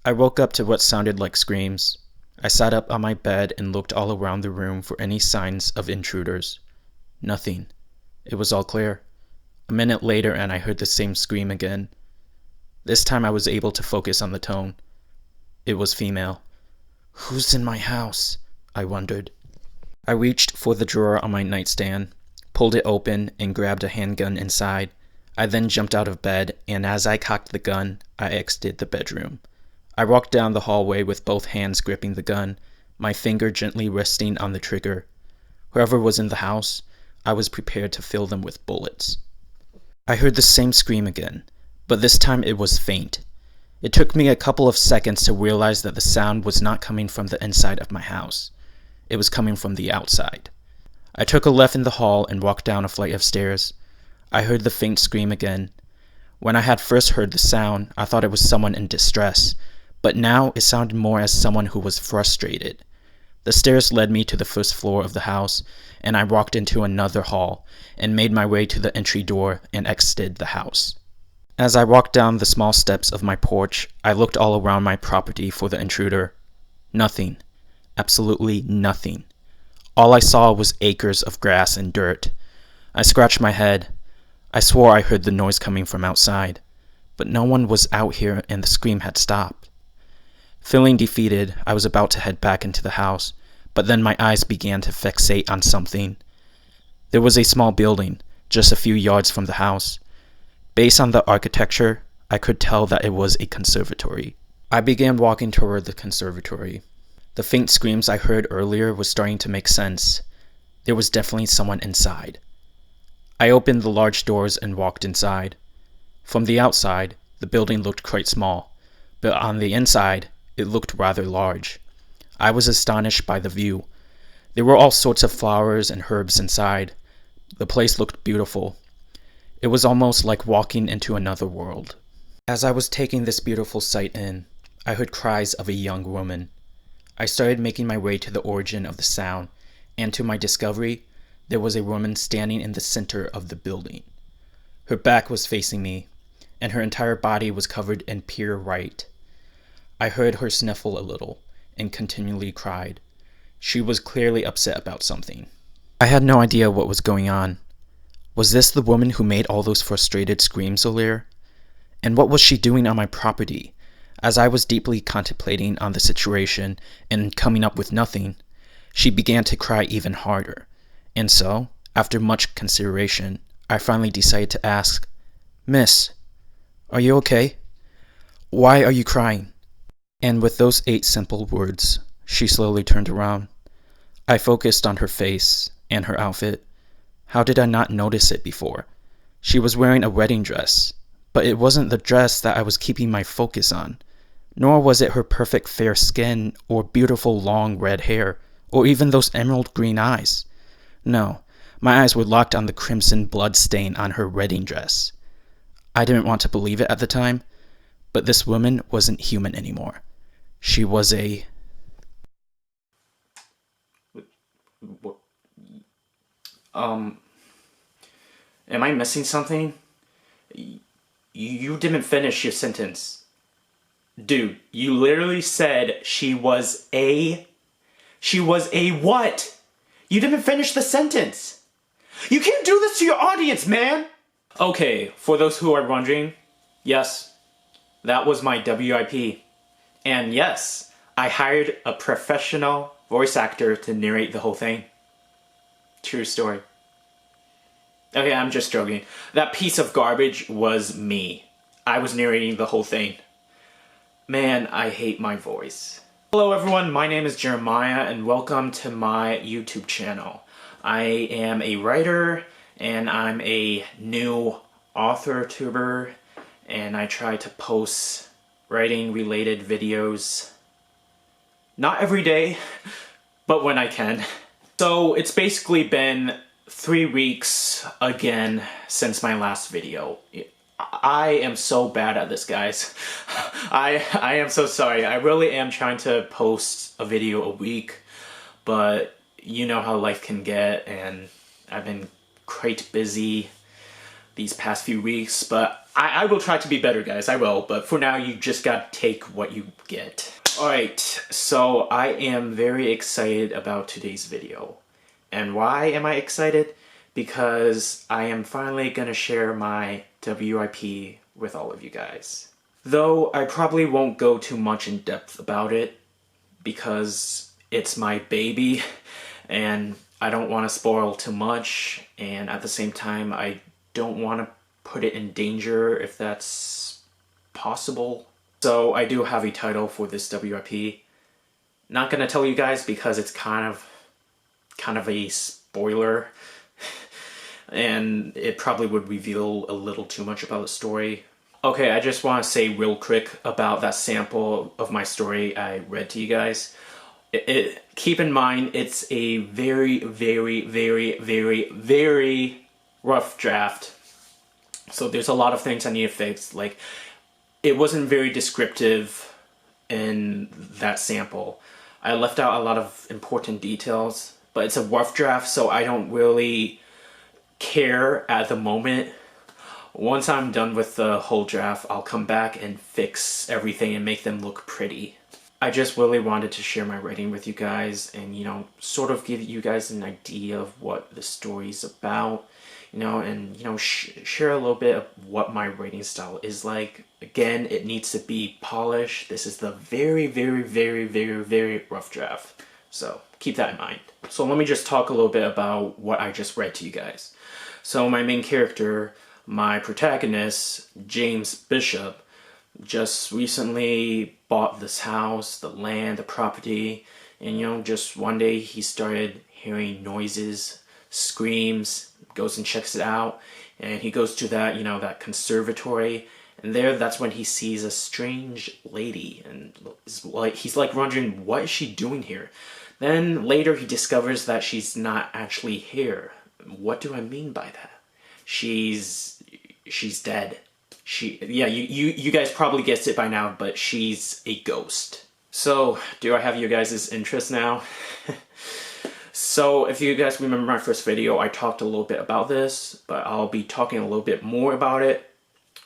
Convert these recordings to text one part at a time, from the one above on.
I woke up to what sounded like screams. I sat up on my bed and looked all around the room for any signs of intruders. Nothing. It was all clear. A minute later and I heard the same scream again. This time I was able to focus on the tone. It was female. Who's in my house? I wondered. I reached for the drawer on my nightstand, pulled it open, and grabbed a handgun inside. I then jumped out of bed, and as I cocked the gun, I exited the bedroom. I walked down the hallway with both hands gripping the gun, my finger gently resting on the trigger. Whoever was in the house, I was prepared to fill them with bullets. I heard the same scream again, but this time it was faint. It took me a couple of seconds to realize that the sound was not coming from the inside of my house. It was coming from the outside. I took a left in the hall and walked down a flight of stairs. I heard the faint scream again. When I had first heard the sound, I thought it was someone in distress, but now it sounded more as someone who was frustrated. The stairs led me to the first floor of the house, and I walked into another hall and made my way to the entry door and exited the house. As I walked down the small steps of my porch, I looked all around my property for the intruder. Nothing. Absolutely nothing. All I saw was acres of grass and dirt. I scratched my head. I swore I heard the noise coming from outside, but no one was out here and the scream had stopped. Feeling defeated, I was about to head back into the house, but then my eyes began to fixate on something. There was a small building, just a few yards from the house. Based on the architecture, I could tell that it was a conservatory. I began walking toward the conservatory. The faint screams I heard earlier were starting to make sense. There was definitely someone inside. I opened the large doors and walked inside. From the outside, the building looked quite small, but on the inside, it looked rather large. I was astonished by the view. There were all sorts of flowers and herbs inside. The place looked beautiful. It was almost like walking into another world. As I was taking this beautiful sight in, I heard cries of a young woman. I started making my way to the origin of the sound, and to my discovery, there was a woman standing in the center of the building. Her back was facing me, and her entire body was covered in pure white. I heard her sniffle a little, and continually cried. She was clearly upset about something. I had no idea what was going on. Was this the woman who made all those frustrated screams earlier? And what was she doing on my property? As I was deeply contemplating on the situation and coming up with nothing, she began to cry even harder. And so, after much consideration, I finally decided to ask, "Miss, are you okay? Why are you crying?" And with those 8 simple words, she slowly turned around. I focused on her face and her outfit. How did I not notice it before? She was wearing a wedding dress, but it wasn't the dress that I was keeping my focus on. Nor was it her perfect fair skin or beautiful long red hair, or even those emerald green eyes. No, my eyes were locked on the crimson blood stain on her wedding dress. I didn't want to believe it at the time, but this woman wasn't human anymore. She was a... Am I missing something? You didn't finish your sentence. Dude, you literally said she was a what? You didn't finish the sentence. You can't do this to your audience, man! Okay, for those who are wondering, yes, that was my WIP. And yes, I hired a professional voice actor to narrate the whole thing. True story. Okay, I'm just joking. That piece of garbage was me. I was narrating the whole thing. Man, I hate my voice. Hello everyone, my name is Jeremiah and welcome to my YouTube channel. I am a writer and I'm a new Authortuber and I try to post writing related videos. Not every day, but when I can. So it's basically been 3 weeks again since my last video. I am so bad at this, guys. I am so sorry. I really am trying to post a video a week, but you know how life can get, and I've been quite busy these past few weeks, but I will try to be better, guys. I will. But for now, you just gotta take what you get. Alright, so I am very excited about today's video. And why am I excited? Because I am finally gonna share my WIP with all of you guys. Though I probably won't go too much in depth about it, because it's my baby, and I don't want to spoil too much, and at the same time, I don't want to put it in danger if that's possible. So I do have a title for this WIP. Not gonna tell you guys because it's kind of a spoiler, and it probably would reveal a little too much about the story. Okay, I just want to say real quick about that sample of my story I read to you guys. Keep in mind, it's a very, very, very, very, very rough draft. So there's a lot of things I need to fix. Like, it wasn't very descriptive in that sample. I left out a lot of important details, but it's a rough draft, so I don't really care at the moment. Once I'm done with the whole draft, I'll come back and fix everything and make them look pretty. I just really wanted to share my writing with you guys and, you know, sort of give you guys an idea of what the story's about, you know, and, you know, share a little bit of what my writing style is like. Again, it needs to be polished. This is the very, very, very, very, very rough draft. So keep that in mind. So let me just talk a little bit about what I just read to you guys. So my main character, my protagonist, James Bishop, just recently bought this house, the land, the property, and, you know, just one day he started hearing noises, screams, goes and checks it out, and he goes to that, you know, that conservatory, and that's when he sees a strange lady, and he's like wondering, what is she doing here? Then later he discovers that she's not actually here. What do I mean by that? She's dead. You guys probably guessed it by now, but she's a ghost. So, do I have you guys' interest now? So, if you guys remember my first video, I talked a little bit about this, but I'll be talking a little bit more about it.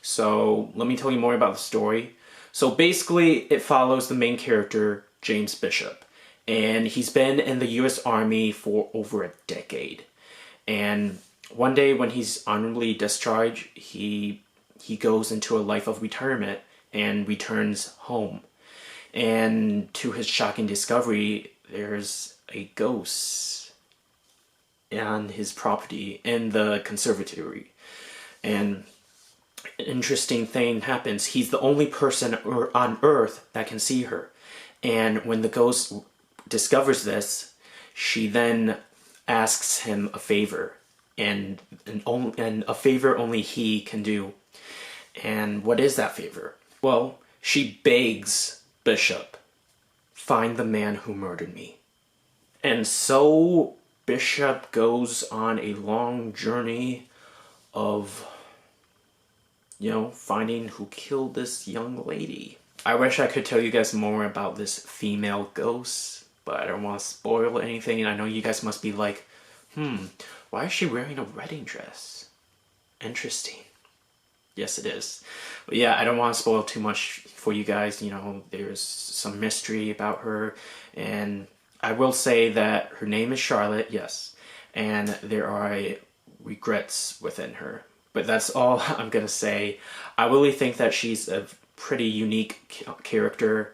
So, let me tell you more about the story. So, basically, it follows the main character, James Bishop. And he's been in the US Army for over a decade. And one day when he's honorably discharged, he goes into a life of retirement and returns home. And to his shocking discovery, there's a ghost on his property in the conservatory. And an interesting thing happens. He's the only person on Earth that can see her. And when the ghost discovers this, she then asks him a favor. And a favor only he can do. And what is that favor? Well, she begs Bishop, find the man who murdered me. And so Bishop goes on a long journey of, you know, finding who killed this young lady. I wish I could tell you guys more about this female ghost, but I don't want to spoil anything, and I know you guys must be like, why is she wearing a wedding dress? Interesting. Yes, it is. But yeah, I don't want to spoil too much for you guys. You know, there's some mystery about her. And I will say that her name is Charlotte, yes. And there are regrets within her. But that's all I'm going to say. I really think that she's a pretty unique character.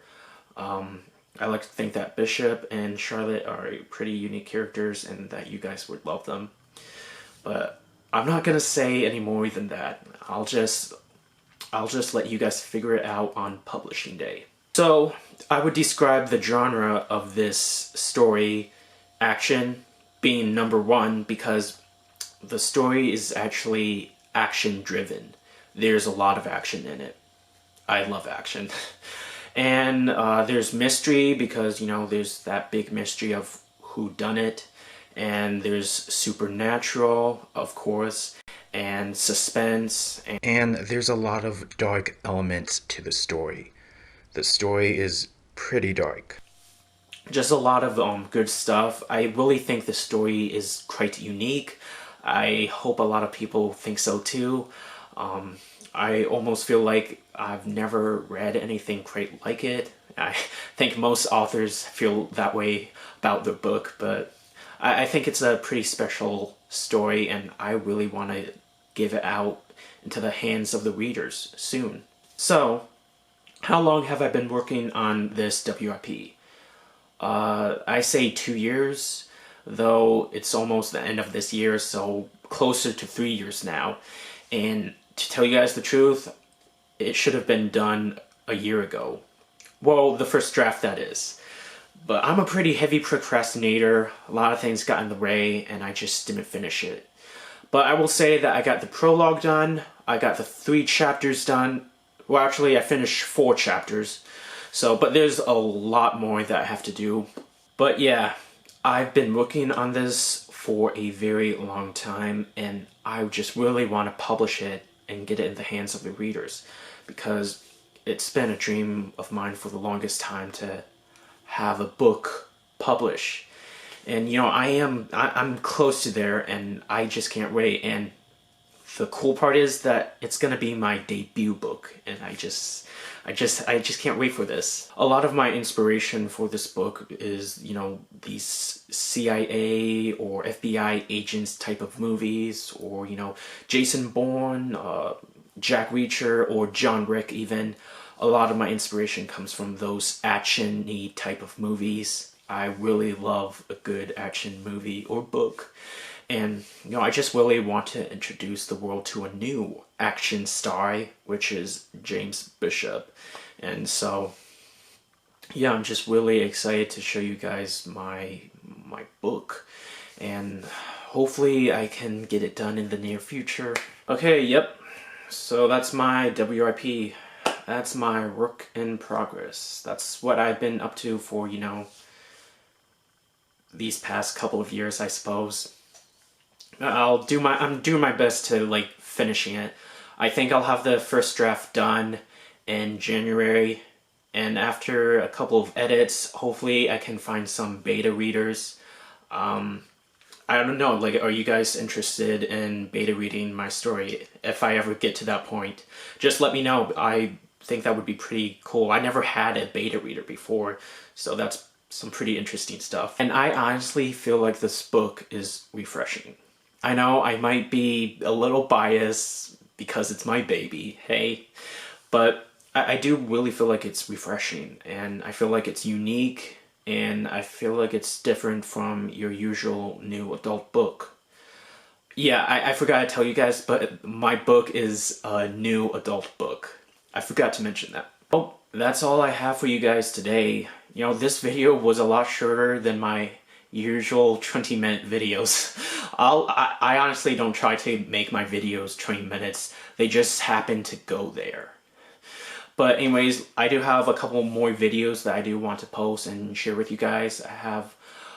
I like to think that Bishop and Charlotte are pretty unique characters and that you guys would love them. But I'm not gonna say any more than that. I'll just let you guys figure it out on publishing day. So I would describe the genre of this story, action, being number one because the story is actually action driven. There's a lot of action in it. I love action. And there's mystery because, you know, there's that big mystery of who done it. And there's supernatural, of course, and suspense. And there's a lot of dark elements to the story. The story is pretty dark. Just a lot of good stuff. I really think the story is quite unique. I hope a lot of people think so too. I almost feel like I've never read anything quite like it. I think most authors feel that way about their book, but I think it's a pretty special story, and I really want to give it out into the hands of the readers soon. So, how long have I been working on this WIP? I say 2 years, though it's almost the end of this year, so closer to 3 years now. And to tell you guys the truth, it should have been done a year ago. Well, the first draft, that is. But I'm a pretty heavy procrastinator. A lot of things got in the way, and I just didn't finish it. But I will say that I got the prologue done, I got the 3 chapters done. Well, actually, I finished 4 chapters. So, but there's a lot more that I have to do. But yeah, I've been working on this for a very long time, and I just really want to publish it and get it in the hands of the readers, because it's been a dream of mine for the longest time to have a book publish. And you know, I'm close to there, and I just can't wait. And the cool part is that it's gonna be my debut book, and I just can't wait for this. A lot of my inspiration for this book is, you know, these CIA or FBI agents type of movies, or, you know, Jason Bourne, Jack Reacher, or John Wick even. A lot of my inspiration comes from those action-y type of movies. I really love a good action movie or book. And, you know, I just really want to introduce the world to a new action star, which is James Bishop. And so, yeah, I'm just really excited to show you guys my book. And hopefully I can get it done in the near future. Okay, yep. So that's my WIP. That's my work in progress. That's what I've been up to for, you know, these past couple of years, I suppose. I'm doing my best to, like, finishing it. I think I'll have the first draft done in January, and after a couple of edits, hopefully I can find some beta readers. I don't know, like, are you guys interested in beta reading my story? If I ever get to that point, just let me know. I think that would be pretty cool. I never had a beta reader before, so that's some pretty interesting stuff. And I honestly feel like this book is refreshing. I know I might be a little biased because it's my baby, hey, but I do really feel like it's refreshing, and I feel like it's unique, and I feel like it's different from your usual new adult book. Yeah, I forgot to tell you guys, but my book is a new adult book. I forgot to mention that. Well, that's all I have for you guys today. You know, this video was a lot shorter than my usual 20-minute videos. I honestly don't try to make my videos 20 minutes. They just happen to go there. But anyways, I do have a couple more videos that I do want to post and share with you guys. I have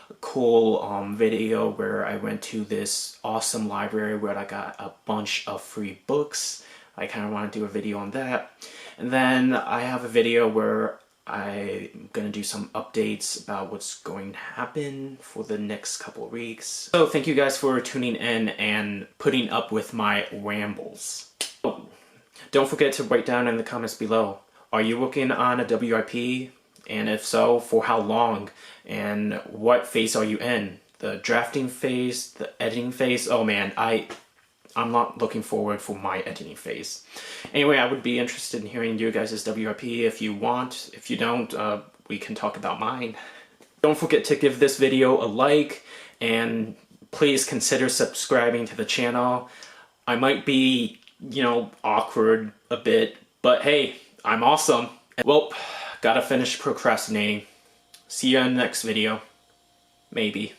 a cool video where I went to this awesome library where I got a bunch of free books. I kind of want to do a video on that. And then I have a video where I'm going to do some updates about what's going to happen for the next couple of weeks. So thank you guys for tuning in and putting up with my rambles. Oh, don't forget to write down in the comments below, are you working on a WIP? And if so, for how long? And what phase are you in? The drafting phase? The editing phase? Oh man, I'm not looking forward for my editing phase. Anyway, I would be interested in hearing your guys' WIP if you want. If you don't, we can talk about mine. Don't forget to give this video a like, and please consider subscribing to the channel. I might be, you know, awkward a bit, but hey, I'm awesome. Well, gotta finish procrastinating. See you in the next video. Maybe.